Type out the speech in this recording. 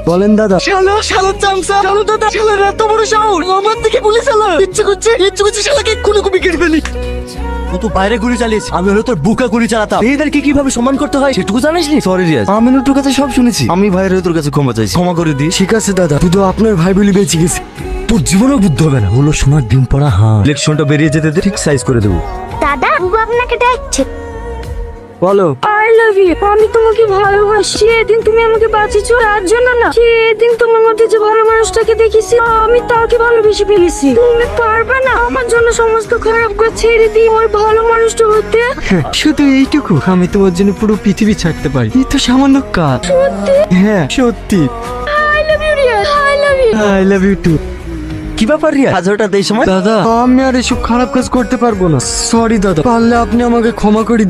বলেন দাদা। শালা শালা চামচা, শালা দাদা, শালা এত বড় সাহস আমার দিকে পুলিশ শালা ইচ্ছে করছে শালাকে খুনে খুবি কেটে ফেলি। ও তো বাইরে গুলি চালিয়েছে, আমি হলো তোর বুকা গুলি চালাতাম। এদেরকে কিভাবে সম্মান করতে হয় সেটুকু জানিস নি? সরি রিয়াজ, আমি তোর কাছে সব শুনেছি। আমি ভাইয়ের তোর কাছে ক্ষমা চাইছি, ক্ষমা করে দিই। ঠিক আছে দাদা, তুই তো আপনার ভাই বলি বেঁচে গেছি, তোর জীবনও বুদ্ধ হবে না। হলো সোনার ডিম পড়া হাঁ। ইলেকশনটা বেরিয়ে যেতে দে, ঠিক সাইজ করে দেবো। দাদা বুবু আপনাকে ডাকছে। বলো। I love you. আমি তোমাকে ভালোবাসি। সেদিন তুমি আমাকে বাঁচিয়েছো তার জন্য না, সেদিন তোমার মধ্যে যে ভালো মানুষটাকে দেখেছি আমি তাকে ভালোবেসে ফেলেছি। তুমি পারবে না আমার জন্য সমস্ত খারাপ করে ছেড়ে দিয়ে ওই ভালো মানুষটা হতে। শুধু এইটুকু, আমি তোমার জন্য পুরো পৃথিবী ছাড়তে পারি। এই তো সামান্য কাজ। সত্যি? হ্যাঁ সত্যি। I love you Riya, I love you. I love you too. কি ব্যাপার রিয়া, হাজারটা দেই সময়? দাদা আমি আর এসব খারাপ কাজ করতে পারবো না। সরি দাদা, পারলে আপনি আমাকে ক্ষমা করে দিন।